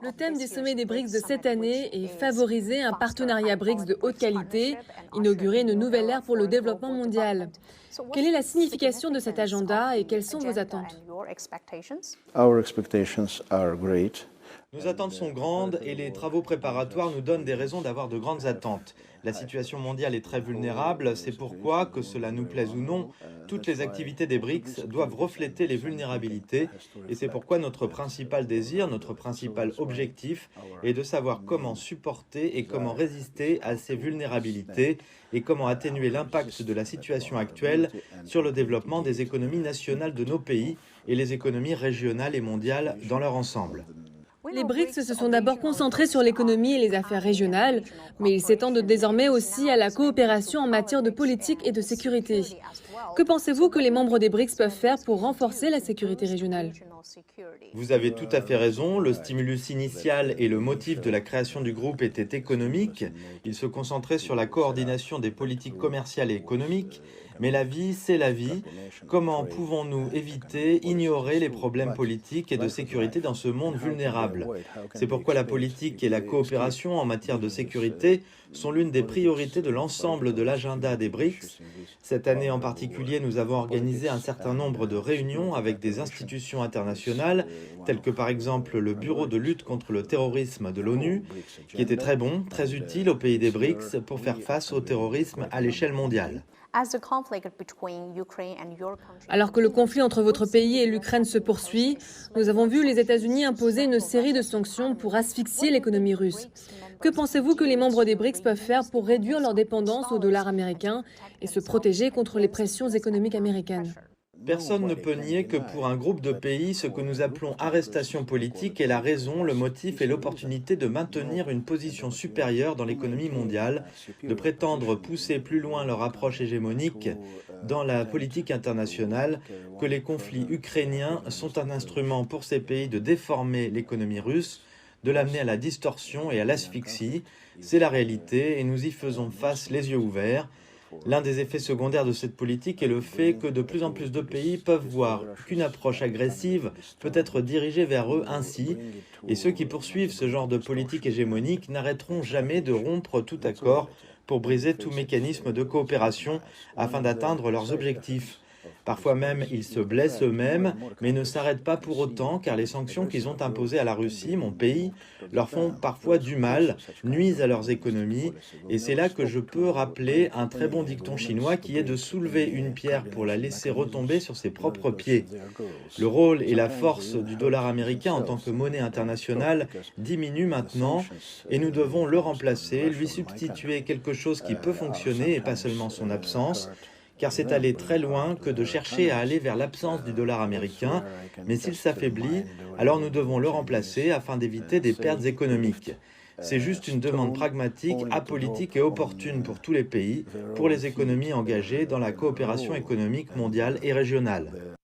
Le thème du sommet des BRICS de cette année est favoriser un partenariat BRICS de haute qualité, inaugurer une nouvelle ère pour le développement mondial. Quelle est la signification de cet agenda et quelles sont vos attentes? Our expectations are great. Nos attentes sont grandes et les travaux préparatoires nous donnent des raisons d'avoir de grandes attentes. La situation mondiale est très vulnérable, c'est pourquoi, que cela nous plaise ou non, toutes les activités des BRICS doivent refléter les vulnérabilités et c'est pourquoi notre principal désir, notre principal objectif est de savoir comment supporter et comment résister à ces vulnérabilités et comment atténuer l'impact de la situation actuelle sur le développement des économies nationales de nos pays et les économies régionales et mondiales dans leur ensemble. Les BRICS se sont d'abord concentrés sur l'économie et les affaires régionales, mais ils s'étendent désormais aussi à la coopération en matière de politique et de sécurité. Que pensez-vous que les membres des BRICS peuvent faire pour renforcer la sécurité régionale? Vous avez tout à fait raison, le stimulus initial et le motif de la création du groupe était économique. Il se concentrait sur la coordination des politiques commerciales et économiques. Mais la vie, c'est la vie. Comment pouvons-nous éviter, ignorer les problèmes politiques et de sécurité dans ce monde vulnérable? C'est pourquoi la politique et la coopération en matière de sécurité sont l'une des priorités de l'ensemble de l'agenda des BRICS. Cette année en particulier, nous avons organisé un certain nombre de réunions avec des institutions internationales, telles que par exemple le Bureau de lutte contre le terrorisme de l'ONU, qui était très bon, très utile aux pays des BRICS pour faire face au terrorisme à l'échelle mondiale. Alors que le conflit entre votre pays et l'Ukraine se poursuit, nous avons vu les États-Unis imposer une série de sanctions pour asphyxier l'économie russe. Que pensez-vous que les membres des BRICS peuvent faire pour réduire leur dépendance au dollar américain et se protéger contre les pressions économiques américaines? Personne ne peut nier que pour un groupe de pays, ce que nous appelons arrestation politique est la raison, le motif et l'opportunité de maintenir une position supérieure dans l'économie mondiale, de prétendre pousser plus loin leur approche hégémonique dans la politique internationale, que les conflits ukrainiens sont un instrument pour ces pays de déformer l'économie russe, de l'amener à la distorsion et à l'asphyxie. C'est la réalité et nous y faisons face les yeux ouverts. L'un des effets secondaires de cette politique est le fait que de plus en plus de pays peuvent voir qu'une approche agressive peut être dirigée vers eux ainsi, et ceux qui poursuivent ce genre de politique hégémonique n'arrêteront jamais de rompre tout accord pour briser tout mécanisme de coopération afin d'atteindre leurs objectifs. Parfois même, ils se blessent eux-mêmes, mais ne s'arrêtent pas pour autant, car les sanctions qu'ils ont imposées à la Russie, mon pays, leur font parfois du mal, nuisent à leurs économies, et c'est là que je peux rappeler un très bon dicton chinois qui est de soulever une pierre pour la laisser retomber sur ses propres pieds. Le rôle et la force du dollar américain en tant que monnaie internationale diminuent maintenant, et nous devons le remplacer, lui substituer quelque chose qui peut fonctionner et pas seulement son absence, car c'est aller très loin que de chercher à aller vers l'absence du dollar américain, mais s'il s'affaiblit, alors nous devons le remplacer afin d'éviter des pertes économiques. C'est juste une demande pragmatique, apolitique et opportune pour tous les pays, pour les économies engagées dans la coopération économique mondiale et régionale.